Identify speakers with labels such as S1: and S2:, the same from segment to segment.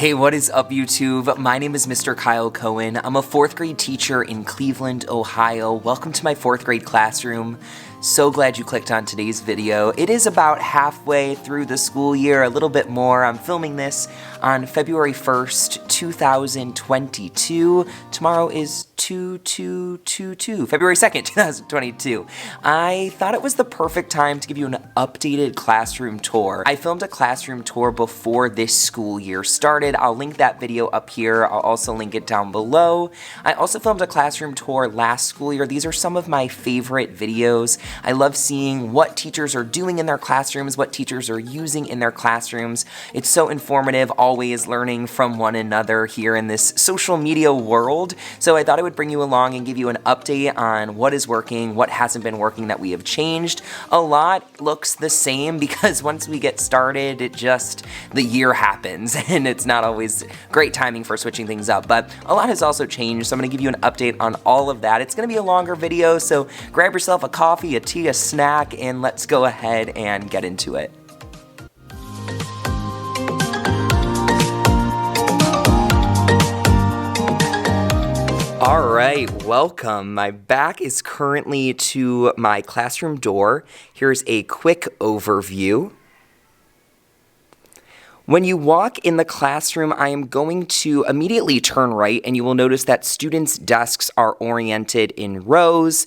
S1: Hey, what is up, YouTube? My name is Mr. Kyle Cohen. I'm a 4th grade teacher in Cleveland, Ohio. Welcome to my 4th grade classroom. So glad you clicked on today's video. It is about halfway through the school year, a little bit more. I'm filming this on February 1st, 2022. Tomorrow is February 2nd, 2022. I thought it was the perfect time to give you an updated classroom tour. I filmed a classroom tour before this school year started. I'll link that video up here. I'll also link it down below. I also filmed a classroom tour last school year. These are some of my favorite videos. I love seeing what teachers are doing in their classrooms, what teachers are using in their classrooms. It's so informative, always learning from one another here in this social media world. So I thought I would bring you along and give you an update on what is working, what hasn't been working that we have changed. A lot looks the same because once we get started, the year happens and it's not always great timing for switching things up, but a lot has also changed. So I'm gonna give you an update on all of that. It's gonna be a longer video, so grab yourself a coffee, a tea, a snack, and let's go ahead and get into it. All right, welcome. My back is currently to my classroom door. Here's a quick overview. When you walk in the classroom, I am going to immediately turn right, and you will notice that students' desks are oriented in rows.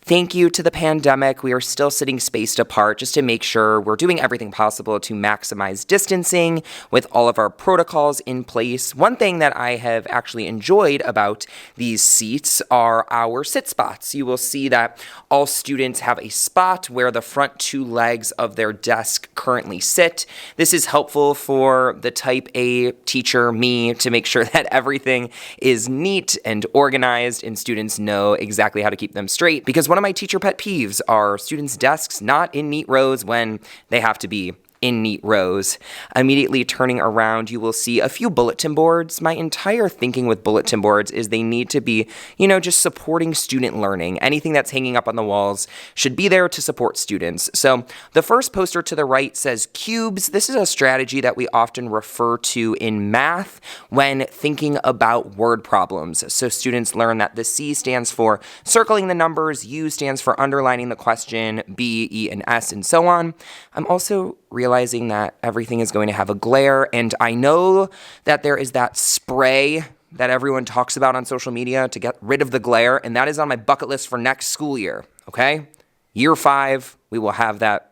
S1: Thank you to the pandemic, we are still sitting spaced apart just to make sure we're doing everything possible to maximize distancing with all of our protocols in place. One thing that I have actually enjoyed about these seats are our sit spots. You will see that all students have a spot where the front two legs of their desk currently sit. This is helpful for the type A teacher, me, to make sure that everything is neat and organized and students know exactly how to keep them straight. Because one of my teacher pet peeves are students' desks not in neat rows when they have to be in neat rows. Immediately turning around, you will see a few bulletin boards. My entire thinking with bulletin boards is they need to be, just supporting student learning. Anything that's hanging up on the walls should be there to support students. So the first poster to the right says cubes. This is a strategy that we often refer to in math when thinking about word problems. So students learn that the C stands for circling the numbers, U stands for underlining the question, B, E, and S, and so on. I'm also realizing that everything is going to have a glare, and I know that there is that spray that everyone talks about on social media to get rid of the glare, and that is on my bucket list for next school year, okay? Year 5, we will have that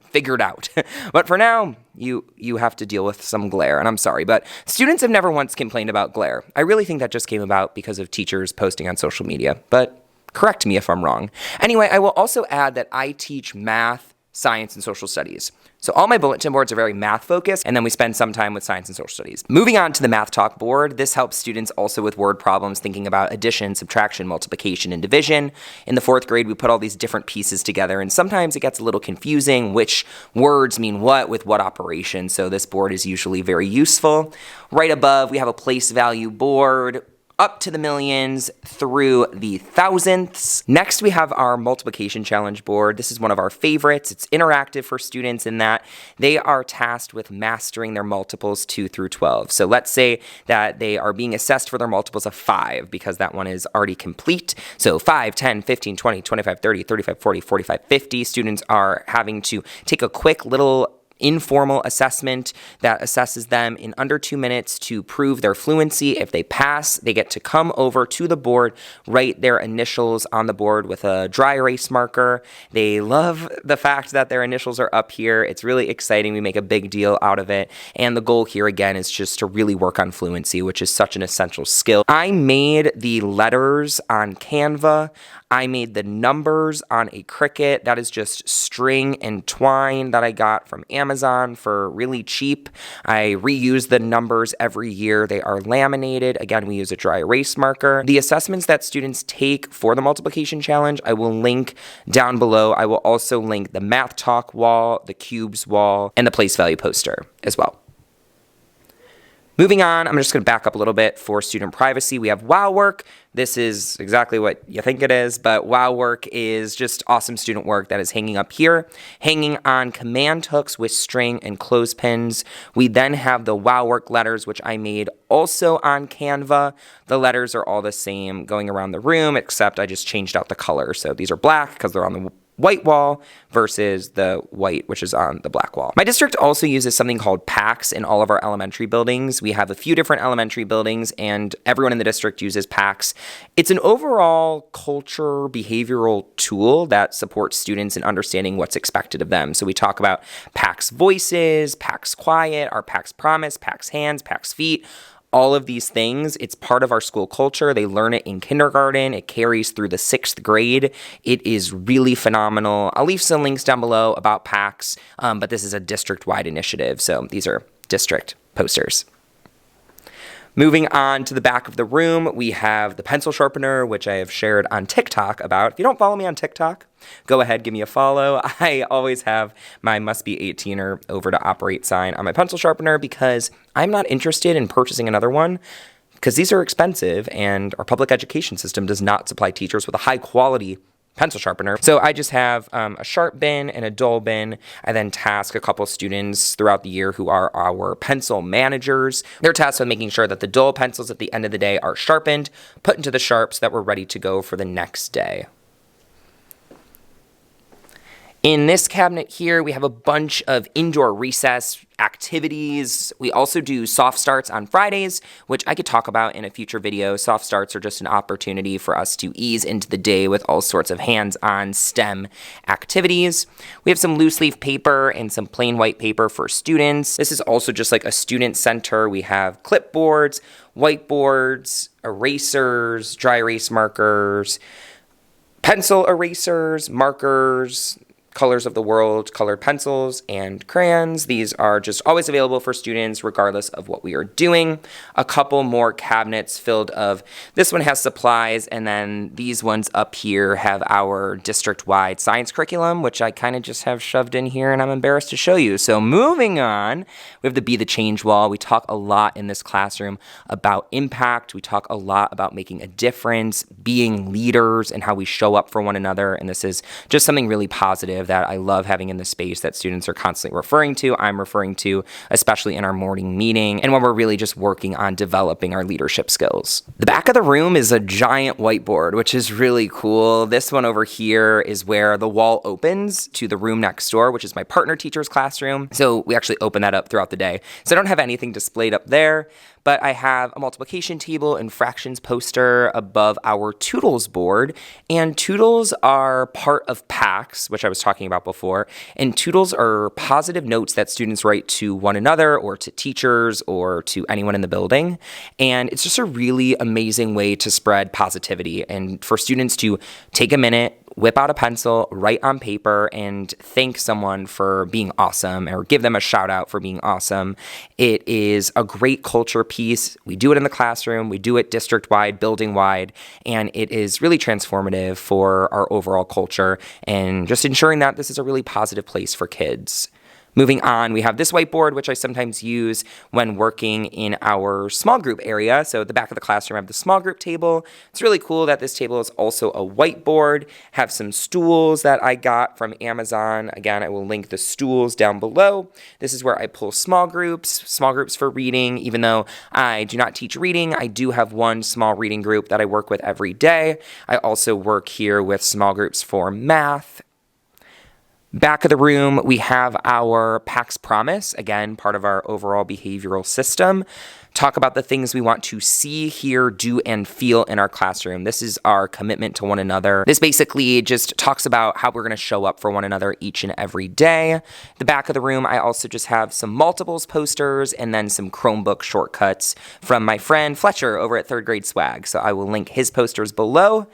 S1: figured out. But for now, you have to deal with some glare, and I'm sorry, but students have never once complained about glare. I really think that just came about because of teachers posting on social media, but correct me if I'm wrong. Anyway, I will also add that I teach math, science, and social studies. So all my bulletin boards are very math focused, and then we spend some time with science and social studies. Moving on to the math talk board, this helps students also with word problems, thinking about addition, subtraction, multiplication, and division. In the 4th grade, we put all these different pieces together, and sometimes it gets a little confusing which words mean what with what operation, so this board is usually very useful. Right above, we have a place value board, up to the millions through the thousandths. Next, we have our multiplication challenge board. This is one of our favorites. It's interactive for students in that they are tasked with mastering their multiples 2 through 12. So let's say that they are being assessed for their multiples of 5 because that one is already complete. So 5, 10, 15, 20, 25, 30, 35, 40, 45, 50. Students are having to take a quick little informal assessment that assesses them in under 2 minutes to prove their fluency. If they pass, they get to come over to the board, write their initials on the board with a dry erase marker. They love the fact that their initials are up here. It's really exciting. We make a big deal out of it. And the goal here, again, is just to really work on fluency, which is such an essential skill. I made the letters on Canva. I made the numbers on a Cricut. That is just string and twine that I got from Amazon for really cheap. I reuse the numbers every year. They are laminated. Again, we use a dry erase marker. The assessments that students take for the multiplication challenge, I will link down below. I will also link the math talk wall, the cubes wall, and the place value poster as well. Moving on, I'm just going to back up a little bit for student privacy. We have WOW work. This is exactly what you think it is, but WOW work is just awesome student work that is hanging up here, hanging on command hooks with string and clothespins. We then have the WOW work letters, which I made also on Canva. The letters are all the same going around the room, except I just changed out the color. So these are black because they're on the white wall versus the white, which is on the black wall. My district also uses something called PACS in all of our elementary buildings. We have a few different elementary buildings, and everyone in the district uses PACS. It's an overall culture behavioral tool that supports students in understanding what's expected of them. So we talk about PACS voices, PACS quiet, our PACS promise, PACS hands, PACS feet. All of these things, it's part of our school culture. They learn it in kindergarten. It carries through the 6th grade. It is really phenomenal. I'll leave some links down below about PACS, but this is a district-wide initiative, so these are district posters. Moving on to the back of the room, we have the pencil sharpener, which I have shared on TikTok about. If you don't follow me on TikTok, go ahead, give me a follow. I always have my must be 18er over to operate sign on my pencil sharpener because I'm not interested in purchasing another one because these are expensive and our public education system does not supply teachers with a high quality pencil sharpener. So I just have a sharp bin and a dull bin. I then task a couple students throughout the year who are our pencil managers. They're tasked with making sure that the dull pencils at the end of the day are sharpened, put into the sharp so that we're ready to go for the next day. In this cabinet here, we have a bunch of indoor recess activities. We also do soft starts on Fridays, which I could talk about in a future video. Soft starts are just an opportunity for us to ease into the day with all sorts of hands-on STEM activities. We have some loose leaf paper and some plain white paper for students. This is also just like a student center. We have clipboards, whiteboards, erasers, dry erase markers, pencil erasers, markers, colors of the world, colored pencils, and crayons. These are just always available for students regardless of what we are doing. A couple more cabinets filled of, this one has supplies, and then these ones up here have our district-wide science curriculum, which I kind of just have shoved in here and I'm embarrassed to show you. So moving on, we have the Be the Change wall. We talk a lot in this classroom about impact. We talk a lot about making a difference, being leaders, and how we show up for one another. And this is just something really positive that I love having in the space that students are constantly referring to. I'm referring to, especially in our morning meeting and when we're really just working on developing our leadership skills. The back of the room is a giant whiteboard, which is really cool. This one over here is where the wall opens to the room next door, which is my partner teacher's classroom. So we actually open that up throughout the day. So I don't have anything displayed up there, but I have a multiplication table and fractions poster above our Toodles board. And Toodles are part of PACS, which I was talking about before. And Toodles are positive notes that students write to one another or to teachers or to anyone in the building. And it's just a really amazing way to spread positivity and for students to take a minute, whip out a pencil, write on paper, and thank someone for being awesome or give them a shout out for being awesome. It is a great culture piece. We do it in the classroom, we do it district-wide, building-wide, and it is really transformative for our overall culture and just ensuring that this is a really positive place for kids. Moving on, we have this whiteboard, which I sometimes use when working in our small group area. So at the back of the classroom, I have the small group table. It's really cool that this table is also a whiteboard. Have some stools that I got from Amazon. Again, I will link the stools down below. This is where I pull small groups for reading. Even though I do not teach reading, I do have one small reading group that I work with every day. I also work here with small groups for math. Back of the room, we have our PACS Promise, again, part of our overall behavioral system. Talk about the things we want to see, hear, do, and feel in our classroom. This is our commitment to one another. This basically just talks about how we're going to show up for one another each and every day. The back of the room, I also just have some multiples posters and then some Chromebook shortcuts from my friend Fletcher over at 3rd Grade Swag. So I will link his posters below.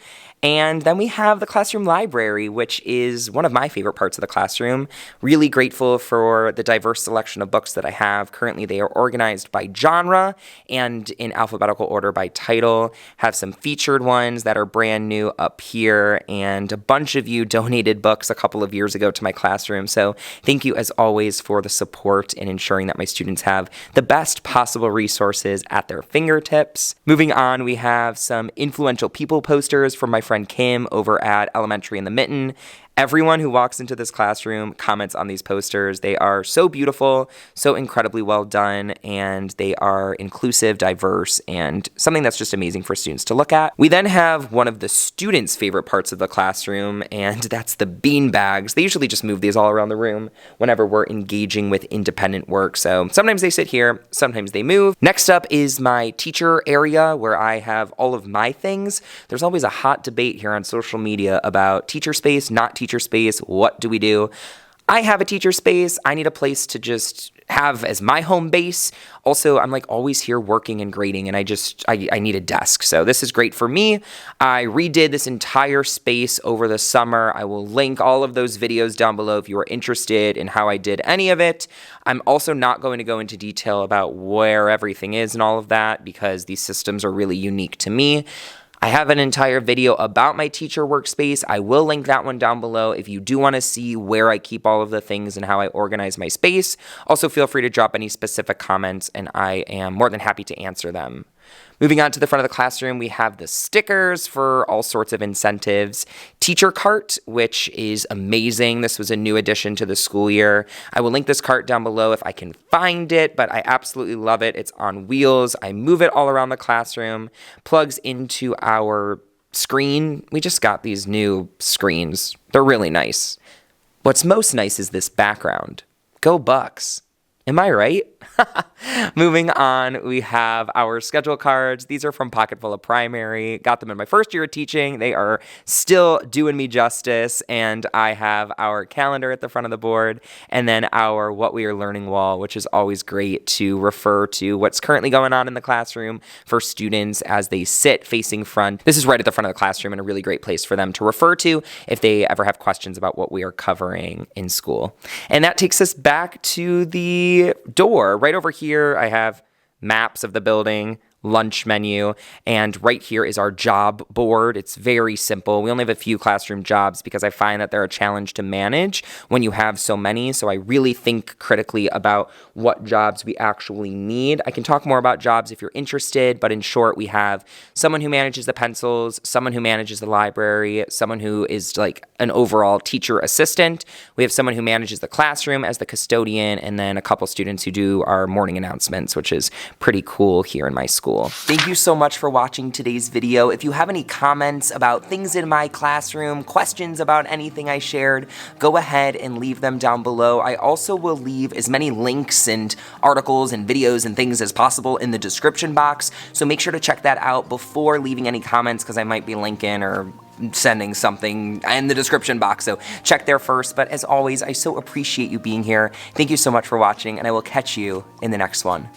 S1: And then we have the classroom library, which is one of my favorite parts of the classroom. Really grateful for the diverse selection of books that I have. Currently, they are organized by genre and in alphabetical order by title. Have some featured ones that are brand new up here, and a bunch of you donated books a couple of years ago to my classroom. So thank you as always for the support in ensuring that my students have the best possible resources at their fingertips. Moving on, we have some influential people posters from my friend Kim over at Elementary in the Mitten. Everyone who walks into this classroom comments on these posters. They are so beautiful, so incredibly well done, and they are inclusive, diverse, and something that's just amazing for students to look at. We then have one of the students' favorite parts of the classroom, and that's the bean bags. They usually just move these all around the room whenever we're engaging with independent work. So sometimes they sit here, sometimes they move. Next up is my teacher area where I have all of my things. There's always a hot debate here on social media about teacher space, not teacher space. What do we do? I have a teacher space. I need a place to just have as my home base. Also, I'm like always here working and grading, and I need a desk. So this is great for me. I redid this entire space over the summer. I will link all of those videos down below if you are interested in how I did any of it. I'm also not going to go into detail about where everything is and all of that because these systems are really unique to me. I have an entire video about my teacher workspace. I will link that one down below if you do want to see where I keep all of the things and how I organize my space. Also, feel free to drop any specific comments, and I am more than happy to answer them. Moving on to the front of the classroom, we have the stickers for all sorts of incentives. Teacher cart, which is amazing. This was a new addition to the school year. I will link this cart down below if I can find it, but I absolutely love it. It's on wheels. I move it all around the classroom, plugs into our screen. We just got these new screens. They're really nice. What's most nice is this background. Go Bucks. Am I right? Moving on, we have our schedule cards. These are from Pocketful of Primary. Got them in my first year of teaching. They are still doing me justice. And I have our calendar at the front of the board and then our What We Are Learning wall, which is always great to refer to what's currently going on in the classroom for students as they sit facing front. This is right at the front of the classroom and a really great place for them to refer to if they ever have questions about what we are covering in school. And that takes us back to the door. Right over here, I have maps of the building, lunch menu, and right here is our job board. It's very simple. We only have a few classroom jobs because I find that they're a challenge to manage when you have so many. So I really think critically about what jobs we actually need. I can talk more about jobs if you're interested, but in short, we have someone who manages the pencils, someone who manages the library, someone who is like an overall teacher assistant. We have someone who manages the classroom as the custodian, and then a couple students who do our morning announcements, which is pretty cool here in my school. Thank you so much for watching today's video. If you have any comments about things in my classroom, questions about anything I shared, go ahead and leave them down below. I also will leave as many links and articles and videos and things as possible in the description box, so make sure to check that out before leaving any comments because I might be linking or sending something in the description box, so check there first. But as always, I so appreciate you being here. Thank you so much for watching, and I will catch you in the next one.